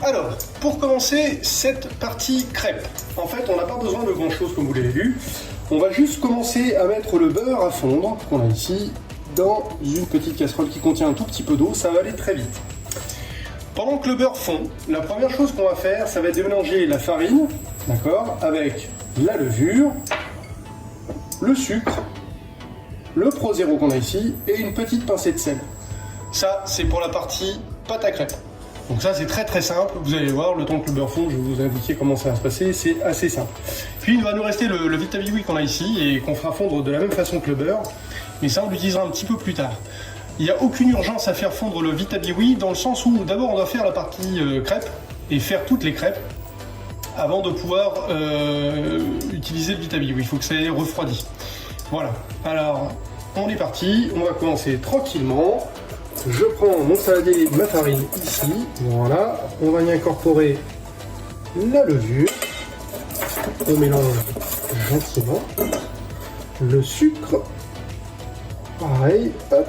Alors, pour commencer cette partie crêpe, en fait on n'a pas besoin de grand chose comme vous l'avez vu. On va juste commencer à mettre le beurre à fondre, qu'on a ici, dans une petite casserole qui contient un tout petit peu d'eau, ça va aller très vite. Pendant que le beurre fond, la première chose qu'on va faire, ça va être de mélanger la farine, d'accord, avec la levure, le sucre, le Pro Zéro qu'on a ici, et une petite pincée de sel. Ça, c'est pour la partie pâte à crêpes. Donc ça, c'est très très simple, vous allez voir, le temps que le beurre fond, je vais vous indiquer comment ça va se passer, c'est assez simple. Puis il va nous rester le Vitabiwi qu'on a ici, et qu'on fera fondre de la même façon que le beurre, mais ça on l'utilisera un petit peu plus tard. Il n'y a aucune urgence à faire fondre le Vitabiwi, dans le sens où d'abord on doit faire la partie crêpe, et faire toutes les crêpes, avant de pouvoir utiliser le Vitabiwi, il faut que ça ait refroidi. Voilà, alors on est parti, on va commencer tranquillement. Je prends mon saladier, ma farine ici, voilà, on va y incorporer la levure, on mélange gentiment, le sucre, pareil, hop.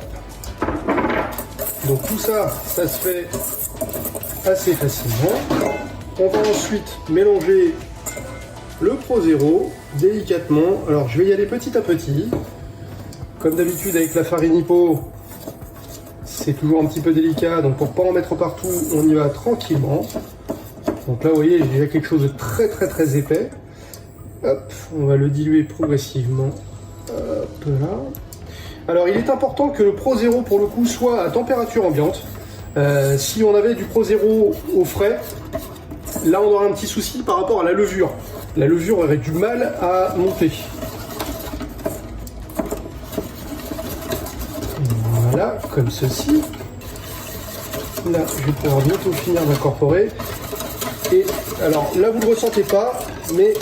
Donc tout ça, ça se fait assez facilement. On va ensuite mélanger le Pro Zéro délicatement. Alors je vais y aller petit à petit. Comme d'habitude avec la farine hippo, c'est toujours un petit peu délicat, donc pour ne pas en mettre partout, on y va tranquillement. Donc là vous voyez, j'ai déjà quelque chose de très très très épais. Hop, on va le diluer progressivement. Hop là. Alors il est important que le Pro Zéro pour le coup soit à température ambiante. Si on avait du Pro Zéro au frais, là on aurait un petit souci par rapport à la levure. La levure aurait du mal à monter. Voilà, comme ceci. Là, je vais pouvoir bientôt finir d'incorporer. Et alors là, vous ne le ressentez pas, mais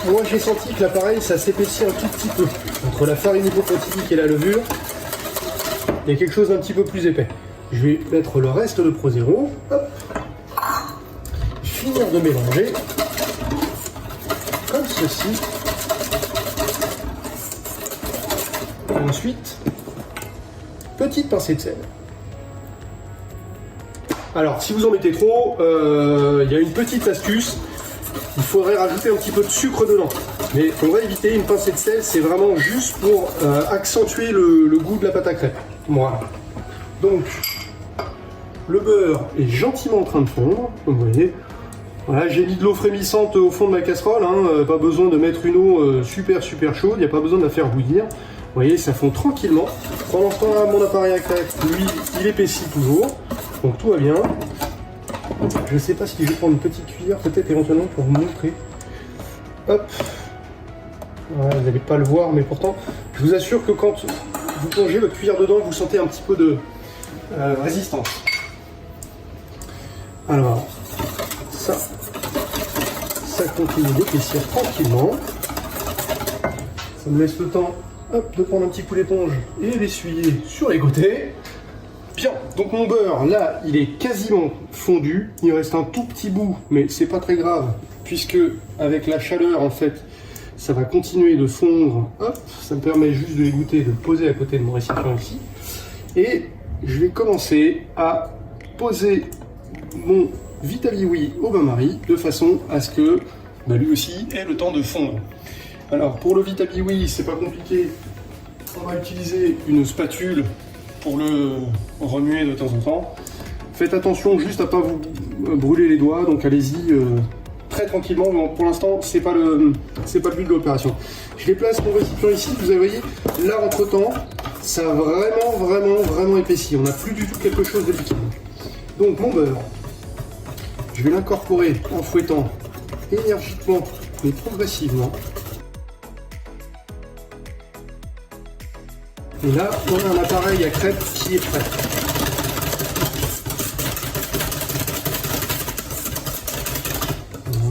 moi j'ai senti que l'appareil, ça s'épaissit un tout petit peu. Entre la farine hypoprotéique et la levure, il y a quelque chose d'un petit peu plus épais. Je vais mettre le reste de Pro Zéro. Hop. Finir de mélanger. Comme ceci. Et ensuite, petite pincée de sel. Alors, si vous en mettez trop, il y a une petite astuce. Il faudrait rajouter un petit peu de sucre dedans. Mais on va éviter, une pincée de sel, c'est vraiment juste pour accentuer le goût de la pâte à crêpes. Voilà. Donc, le beurre est gentiment en train de fondre, comme vous voyez. Voilà, j'ai mis de l'eau frémissante au fond de ma casserole, hein, pas besoin de mettre une eau super chaude, il n'y a pas besoin de la faire bouillir. Vous voyez, ça fond tranquillement. Pendant ce temps-là, mon appareil à crêpes, lui, il épaissit toujours. Donc tout va bien. Je ne sais pas si je vais prendre une petite cuillère, peut-être éventuellement pour vous montrer. Hop. Voilà, vous n'allez pas le voir, mais pourtant, je vous assure que quand vous plongez votre cuillère dedans, vous sentez un petit peu de résistance. Alors, ça continue d'épaissir tranquillement. Ça me laisse le temps, hop, de prendre un petit coup d'éponge et d'essuyer sur les côtés. Bien, donc mon beurre, là, il est quasiment fondu. Il reste un tout petit bout, mais c'est pas très grave, puisque avec la chaleur, en fait, ça va continuer de fondre. Hop, ça me permet juste de les goûter, de le poser à côté de mon récipient ici. Et je vais commencer à poser mon Vitabiwi au bain-marie, de façon à ce que lui aussi ait le temps de fondre. Alors, pour le Vitabiwi, c'est pas compliqué. On va utiliser une spatule pour le remuer de temps en temps. Faites attention juste à ne pas vous brûler les doigts, donc allez-y très tranquillement. Donc pour l'instant, c'est pas le but de l'opération. Je déplace mon récipient ici, vous voyez, là entre temps, ça a vraiment épaissi. On n'a plus du tout quelque chose de liquide. Donc mon beurre, je vais l'incorporer en fouettant énergiquement mais progressivement. Et là, on a un appareil à crêpes qui est prêt.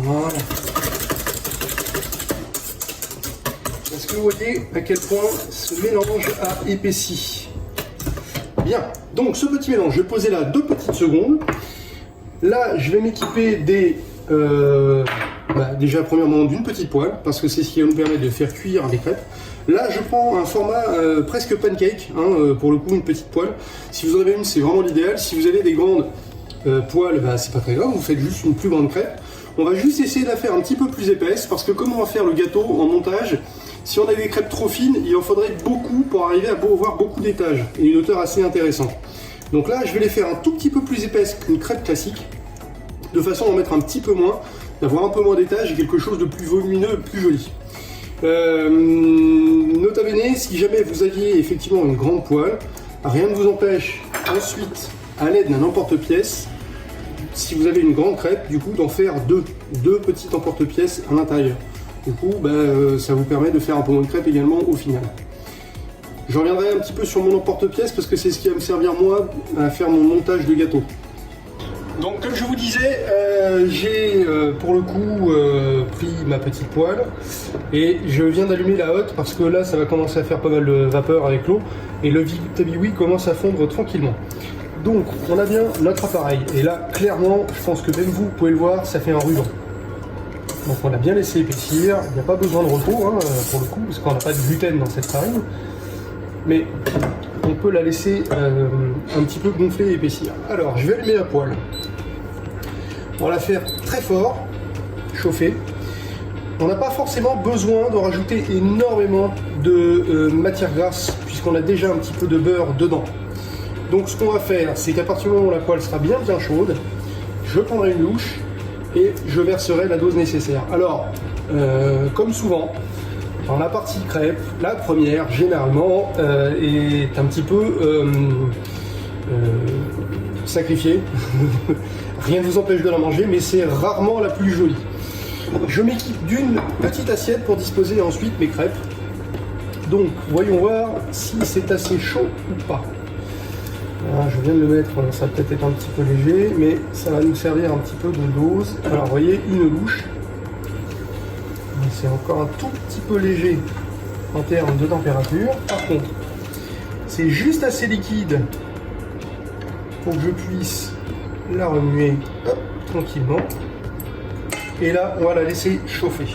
Voilà. Est-ce que vous voyez à quel point ce mélange a épaissi? Bien, donc ce petit mélange, je vais poser là 2 petites secondes. Là, je vais m'équiper des... déjà premièrement d'une petite poêle, parce que c'est ce qui va nous permettre de faire cuire des crêpes. Là, je prends un format presque pancake, pour le coup une petite poêle. Si vous en avez une, c'est vraiment l'idéal. Si vous avez des grandes, poêle, bah, c'est pas très grave, vous faites juste une plus grande crêpe. On va juste essayer de la faire un petit peu plus épaisse, parce que comme on va faire le gâteau en montage, si on a des crêpes trop fines, il en faudrait beaucoup pour arriver à avoir beaucoup d'étages et une hauteur assez intéressante. Donc là, je vais les faire un tout petit peu plus épaisses qu'une crêpe classique, de façon à en mettre un petit peu moins, d'avoir un peu moins d'étages et quelque chose de plus volumineux, plus joli. Nota bene, si jamais vous aviez effectivement une grande poêle, rien ne vous empêche ensuite, à l'aide d'un emporte-pièce, si vous avez une grande crêpe, du coup d'en faire deux petites emporte-pièces à l'intérieur. Du coup, ça vous permet de faire un peu moins de crêpes également au final. Je reviendrai un petit peu sur mon emporte-pièce parce que c'est ce qui va me servir moi à faire mon montage de gâteau. Donc comme je vous disais, j'ai pour le coup pris ma petite poêle et je viens d'allumer la hotte parce que là ça va commencer à faire pas mal de vapeur avec l'eau et le Vitabiwi commence à fondre tranquillement. Donc on a bien notre appareil et là clairement je pense que même vous pouvez le voir, ça fait un ruban. Donc on a bien laissé épaissir, il n'y a pas besoin de repos hein, pour le coup parce qu'on n'a pas de gluten dans cette farine. Mais on peut la laisser un petit peu gonfler et épaissir. Alors je vais allumer la poêle. On va la faire très fort, chauffer. On n'a pas forcément besoin de rajouter énormément de matière grasse puisqu'on a déjà un petit peu de beurre dedans. Donc ce qu'on va faire, c'est qu'à partir du moment où la poêle sera bien chaude, je prendrai une louche et je verserai la dose nécessaire. Alors, comme souvent, dans la partie crêpe, la première, généralement, est un petit peu sacrifiée. Rien ne vous empêche de la manger, mais c'est rarement la plus jolie. Je m'équipe d'une petite assiette pour disposer ensuite mes crêpes. Donc, voyons voir si c'est assez chaud ou pas. Alors, je viens de le mettre, ça va peut-être être un petit peu léger, mais ça va nous servir un petit peu de dose. Alors, vous voyez, une louche. C'est encore un tout petit peu léger en termes de température. Par contre, c'est juste assez liquide pour que je puisse la remuer tranquillement. Et là, on va la laisser chauffer.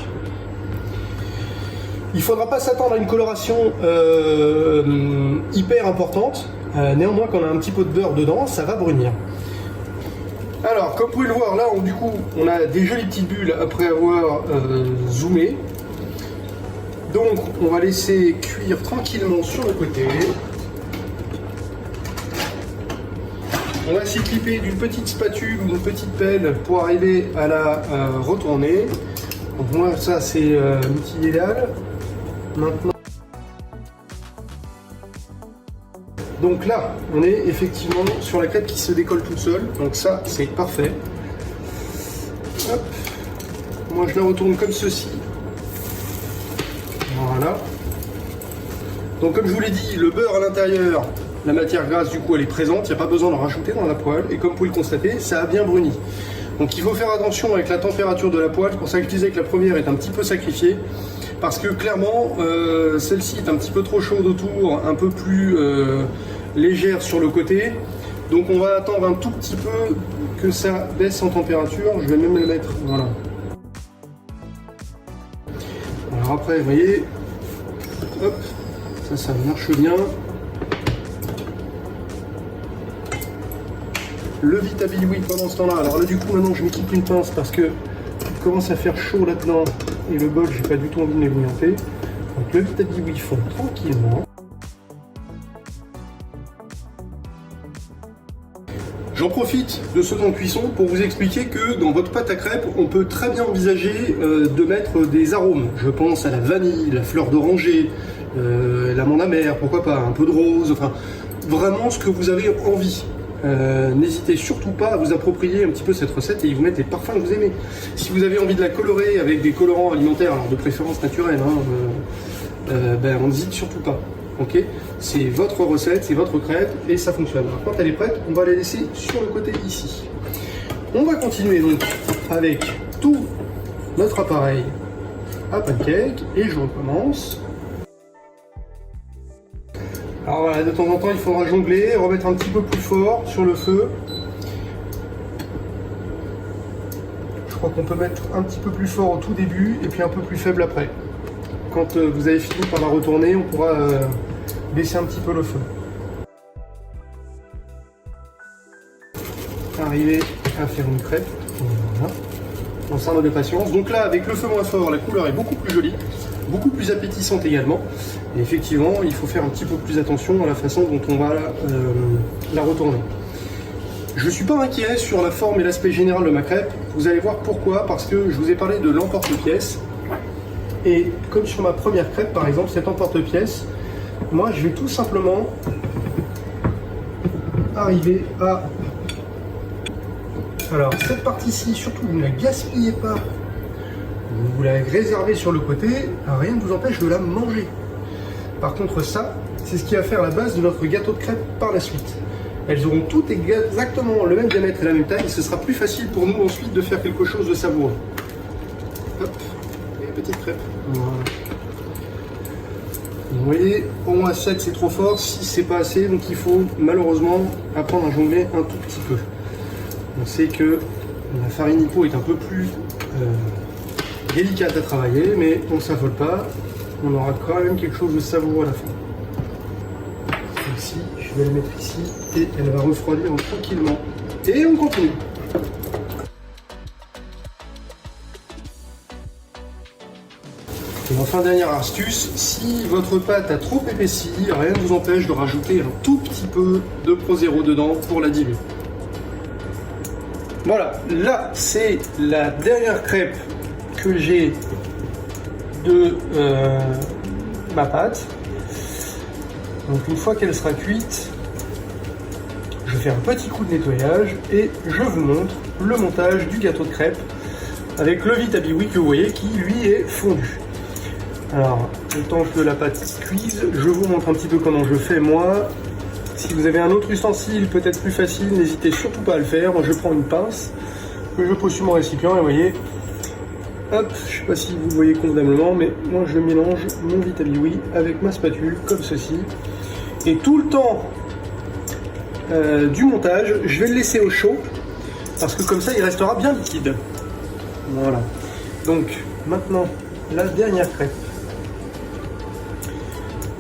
Il ne faudra pas s'attendre à une coloration hyper importante. Néanmoins, quand on a un petit peu de beurre dedans, ça va brunir. Alors, comme vous pouvez le voir, là, on a des jolies petites bulles après avoir zoomé. Donc, on va laisser cuire tranquillement sur le côté. On va s'équiper d'une petite spatule ou d'une petite pelle pour arriver à la retourner. Donc, moi, ça, c'est l'outil idéal. Maintenant. Donc là, on est effectivement sur la crêpe qui se décolle toute seule. Donc ça, c'est parfait. Hop. Moi, je la retourne comme ceci. Voilà. Donc comme je vous l'ai dit, le beurre à l'intérieur, la matière grasse, du coup, elle est présente. Il n'y a pas besoin de rajouter dans la poêle. Et comme vous pouvez le constater, ça a bien bruni. Donc il faut faire attention avec la température de la poêle. C'est pour ça que je disais que la première est un petit peu sacrifiée. Parce que clairement, celle-ci est un petit peu trop chaude autour, un peu plus légère sur le côté. Donc on va attendre un tout petit peu que ça baisse en température. Je vais même le mettre, voilà. Alors après, vous voyez, hop, ça marche bien. Le Vitabiwi pendant ce temps-là. Alors là, du coup, maintenant, je m'équipe une pince parce que il commence à faire chaud là-dedans. Et le bol, j'ai pas du tout envie de l'alimenter. Donc le Vitabiwi fond tranquillement. J'en profite de ce temps de cuisson pour vous expliquer que dans votre pâte à crêpes, on peut très bien envisager de mettre des arômes. Je pense à la vanille, la fleur d'oranger, l'amande amère, pourquoi pas, un peu de rose, enfin vraiment ce que vous avez envie. N'hésitez surtout pas à vous approprier un petit peu cette recette et y vous mettre les parfums que vous aimez. Si vous avez envie de la colorer avec des colorants alimentaires, alors de préférence naturels, on n'hésite surtout pas. Ok, c'est votre recette, c'est votre crêpe et ça fonctionne. Alors, quand elle est prête, on va la laisser sur le côté ici. On va continuer donc avec tout notre appareil à pancake et je recommence. Alors voilà, de temps en temps, il faudra jongler, remettre un petit peu plus fort sur le feu. Je crois qu'on peut mettre un petit peu plus fort au tout début et puis un peu plus faible après. Quand vous avez fini par la retourner, on pourra baisser un petit peu le feu. arriver à faire une crêpe. Voilà. On s'en a de patience. Donc là, avec le feu moins fort, la couleur est beaucoup plus jolie, beaucoup plus appétissante également. Et effectivement, il faut faire un petit peu plus attention à la façon dont on va la retourner. Je ne suis pas inquiet sur la forme et l'aspect général de ma crêpe. Vous allez voir pourquoi, parce que je vous ai parlé de l'emporte-pièce. Et comme sur ma première crêpe, par exemple, cette emporte-pièce, moi, je vais tout simplement arriver à... Alors, cette partie-ci, surtout, vous ne la gaspillez pas. Vous la réservez sur le côté, rien ne vous empêche de la manger. Par contre, ça, c'est ce qui va faire la base de notre gâteau de crêpes par la suite. Elles auront toutes exactement le même diamètre et la même taille, et ce sera plus facile pour nous ensuite de faire quelque chose de savoureux. Hop, et petite crêpe. Voilà. Vous voyez, pour moi 7 c'est trop fort, 6 c'est pas assez, donc il faut malheureusement apprendre à jongler un tout petit peu. On sait que la farine Hippo est un peu plus délicate à travailler, mais on ne s'affole pas, on aura quand même quelque chose de savoureux à la fin. Ici, je vais la mettre ici et elle va refroidir tranquillement. Et on continue. Et enfin, dernière astuce, si votre pâte a trop épaissi, rien ne vous empêche de rajouter un tout petit peu de Pro-Zéro dedans pour la diluer. Voilà, là c'est la dernière crêpe que j'ai de ma pâte. Donc une fois qu'elle sera cuite, je fais un petit coup de nettoyage et je vous montre le montage du gâteau de crêpes avec le Vitabiwi que vous voyez qui lui est fondu. Alors, le temps que la pâte cuise, je vous montre un petit peu comment je fais moi. Si vous avez un autre ustensile peut-être plus facile, n'hésitez surtout pas à le faire. Moi je prends une pince que je pose sur mon récipient et vous voyez, hop, je ne sais pas si vous voyez convenablement, mais moi je mélange mon Vitabiwi avec ma spatule comme ceci. Et tout le temps du montage, je vais le laisser au chaud parce que comme ça il restera bien liquide. Voilà. Donc maintenant la dernière crêpe.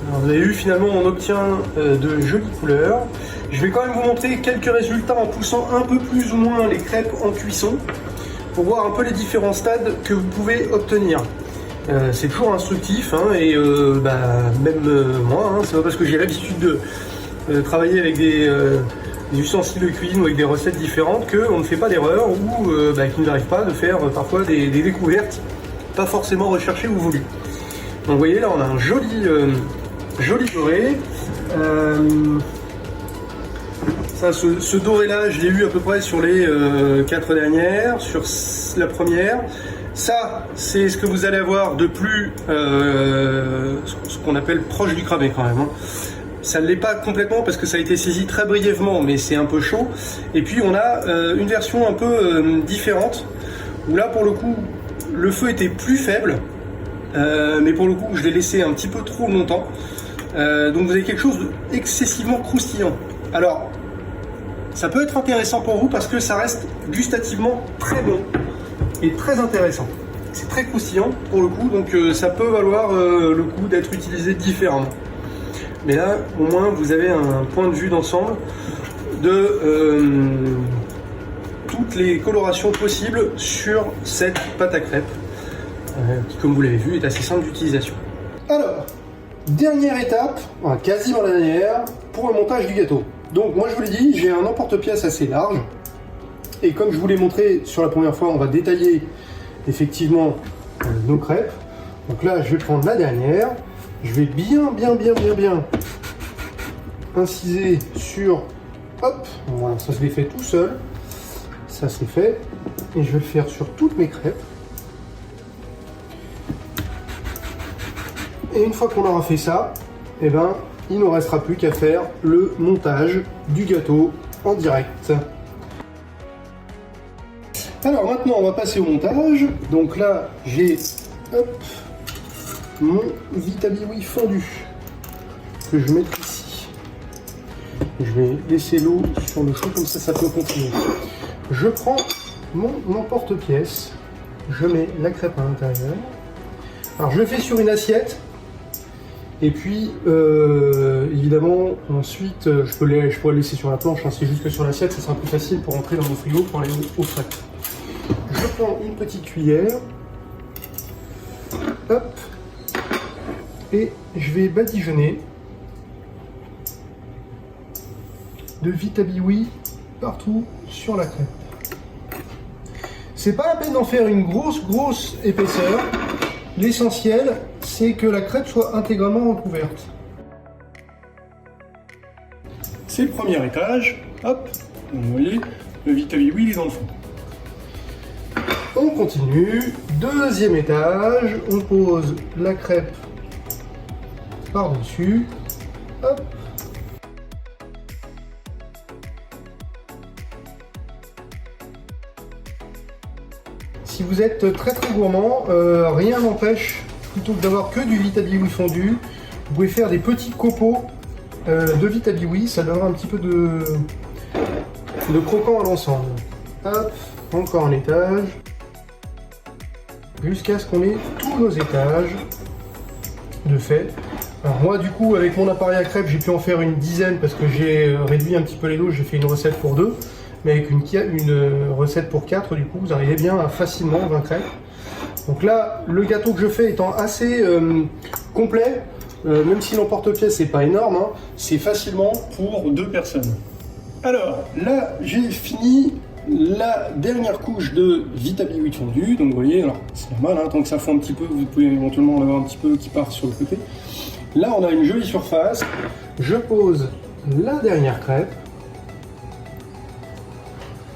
Alors, vous avez vu, finalement on obtient de jolies couleurs. Je vais quand même vous montrer quelques résultats en poussant un peu plus ou moins les crêpes en cuisson pour voir un peu les différents stades que vous pouvez obtenir. C'est toujours instructif hein, et même moi, hein, c'est pas parce que j'ai l'habitude de travailler avec des ustensiles de cuisine ou avec des recettes différentes qu'on ne fait pas d'erreur ou qu'il n'arrive pas de faire parfois des découvertes pas forcément recherchées ou voulues. Donc vous voyez là on a un joli doré. Ça, ce doré là je l'ai eu à peu près sur les 4 dernières, sur la première. Ça c'est ce que vous allez avoir de plus ce qu'on appelle proche du cramé quand même hein. Ça ne l'est pas complètement parce que ça a été saisi très brièvement mais c'est un peu chaud. Et puis on a une version un peu différente où là pour le coup le feu était plus faible mais pour le coup je l'ai laissé un petit peu trop longtemps. Donc vous avez quelque chose d'excessivement croustillant. Alors ça peut être intéressant pour vous parce que ça reste gustativement très bon et très intéressant. C'est très croustillant pour le coup, donc ça peut valoir le coup d'être utilisé différemment. Mais là, au moins, vous avez un point de vue d'ensemble de toutes les colorations possibles sur cette pâte à crêpes, qui, comme vous l'avez vu, est assez simple d'utilisation. Alors, dernière étape, quasiment la dernière, pour le montage du gâteau. Donc moi je vous l'ai dit, j'ai un emporte-pièce assez large et comme je vous l'ai montré sur la première fois, on va détailler effectivement nos crêpes. Donc là je vais prendre la dernière, je vais bien inciser sur, hop, voilà, ça se les fait tout seul, ça c'est fait, et je vais le faire sur toutes mes crêpes. Et une fois qu'on aura fait ça, eh ben, il ne restera plus qu'à faire le montage du gâteau en direct. Alors maintenant on va passer au montage. Donc là j'ai mon Vitabiwi fondu que je vais mettre ici. Je vais laisser l'eau sur le chaud comme ça peut continuer. Je prends mon emporte-pièce, je mets la crêpe à l'intérieur. Alors je le fais sur une assiette Et puis, évidemment, ensuite, je pourrais le laisser sur la planche, hein, c'est juste que sur l'assiette, ça sera plus facile pour entrer dans mon frigo pour aller au frais. Je prends une petite cuillère, hop, et je vais badigeonner de Vitabiwi partout sur la crêpe. C'est pas la peine d'en faire une grosse épaisseur. L'essentiel, c'est que la crêpe soit intégralement recouverte. C'est le premier étage. Hop, vous voyez, le Vitabiwi il est dans le fond. On continue. Deuxième étage, on pose la crêpe par-dessus. Hop. Si vous êtes très gourmand, rien n'empêche, plutôt que d'avoir que du Vitabiwi fondu, vous pouvez faire des petits copeaux de Vitabiwi, ça donnera un petit peu de croquant à l'ensemble. Hop, encore un étage, jusqu'à ce qu'on ait tous nos étages de fait. Alors moi du coup avec mon appareil à crêpes j'ai pu en faire une dizaine parce que j'ai réduit un petit peu les lots, j'ai fait une recette pour 2. Mais avec une recette pour 4, du coup, vous arrivez bien à facilement 20 crêpes. Donc là, le gâteau que je fais étant assez complet, même si l'emporte-pièce c'est pas énorme, hein, c'est facilement pour 2 personnes. Alors là, j'ai fini la dernière couche de Vitabiwi fondu. Donc vous voyez, alors c'est normal, hein, tant que ça fond un petit peu, vous pouvez éventuellement en avoir un petit peu qui part sur le côté. Là, on a une jolie surface. Je pose la dernière crêpe.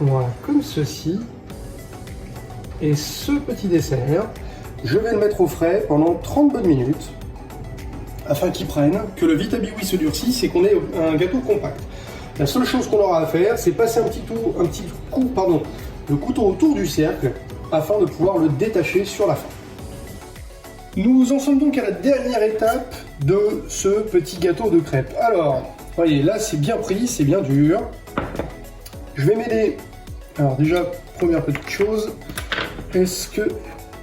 Voilà, comme ceci. Et ce petit dessert, je vais le mettre au frais pendant 30 bonnes minutes, afin qu'il prenne, que le Vitabiwi se durcisse et qu'on ait un gâteau compact. La seule chose qu'on aura à faire, c'est passer un petit coup, le couteau autour du cercle, afin de pouvoir le détacher sur la fin. Nous en sommes donc à la dernière étape de ce petit gâteau de crêpes. Alors, voyez, là c'est bien pris, c'est bien dur. Je vais m'aider. Alors déjà, première petite chose, est-ce que...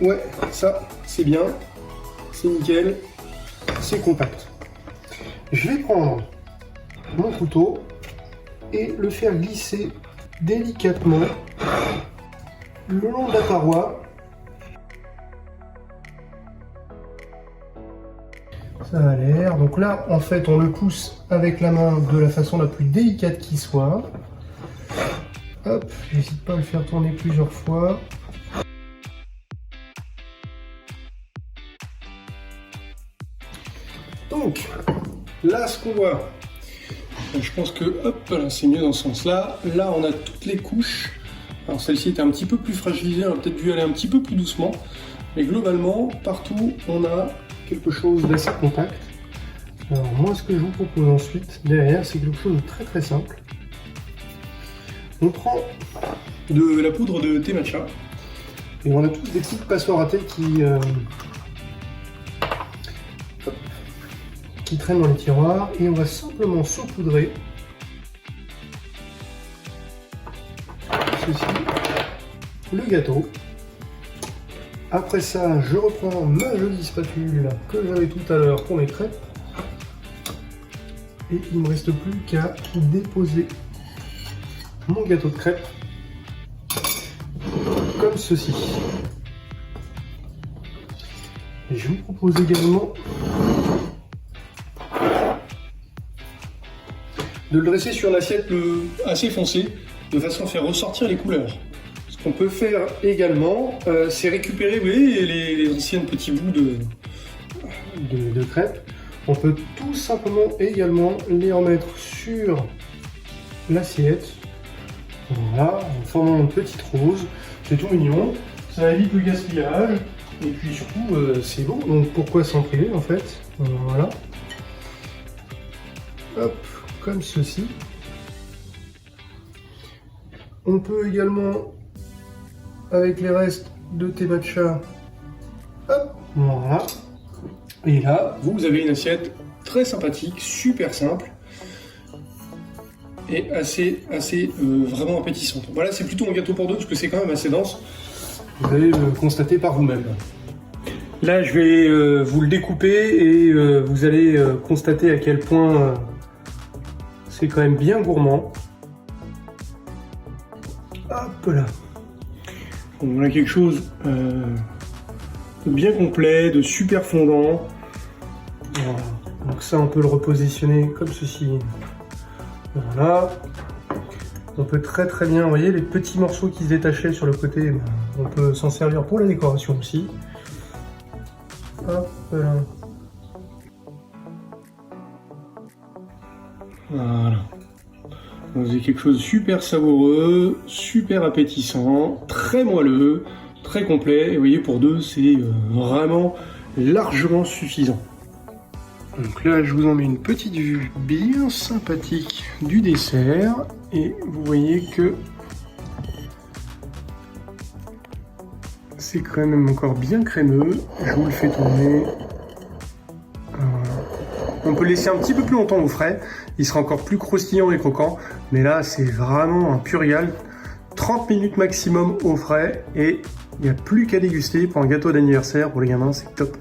Ouais, ça, c'est bien, c'est nickel, c'est compact. Je vais prendre mon couteau et le faire glisser délicatement le long de la paroi. Ça a l'air. Donc là, en fait, on le pousse avec la main de la façon la plus délicate qui soit. Hop, j'hésite pas à le faire tourner plusieurs fois. Donc, là, ce qu'on voit, je pense que, hop, là, c'est mieux dans ce sens-là. Là, on a toutes les couches. Alors, celle-ci était un petit peu plus fragilisée, on a peut-être dû aller un petit peu plus doucement. Mais globalement, partout, on a quelque chose d'assez compact. Alors, moi, ce que je vous propose ensuite, derrière, c'est quelque chose de très simple. On prend de la poudre de thé matcha et on a tous des petites passoires à thé qui traînent dans les tiroirs et on va simplement saupoudrer ceci, le gâteau. Après ça, je reprends ma jolie spatule que j'avais tout à l'heure pour mes crêpes et il ne me reste plus qu'à déposer mon gâteau de crêpes comme ceci. Et je vous propose également de le dresser sur une assiette assez foncée de façon à faire ressortir les couleurs. Ce qu'on peut faire également, c'est récupérer, vous voyez, les anciennes petits bouts de crêpes. On peut tout simplement également les remettre sur l'assiette. Voilà, en formant une petite rose, c'est tout mignon, ça évite le gaspillage, et puis surtout c'est beau, donc pourquoi s'en priver en fait. Voilà. Hop, comme ceci. On peut également, avec les restes de thé matcha, hop, voilà. Et là, vous avez une assiette très sympathique, super simple. Et assez vraiment appétissante. Voilà, c'est plutôt un gâteau pour 2 parce que c'est quand même assez dense. Vous allez le constater par vous-même. Là, je vais vous le découper et vous allez constater à quel point c'est quand même bien gourmand. Hop là. Donc, on a quelque chose de bien complet, de super fondant. Voilà. Donc ça, on peut le repositionner comme ceci. Voilà. On peut très bien, vous voyez les petits morceaux qui se détachaient sur le côté, on peut s'en servir pour la décoration aussi. Hop là. Voilà. Donc c'est quelque chose de super savoureux, super appétissant, très moelleux, très complet. Et vous voyez, pour deux, c'est vraiment largement suffisant. Donc là, je vous en mets une petite vue bien sympathique du dessert. Et vous voyez que c'est quand même encore bien crémeux. Je vous le fais tourner. Voilà. On peut laisser un petit peu plus longtemps au frais. Il sera encore plus croustillant et croquant. Mais là, c'est vraiment un pur régal. 30 minutes maximum au frais. Et il n'y a plus qu'à déguster pour un gâteau d'anniversaire. Pour les gamins, c'est top.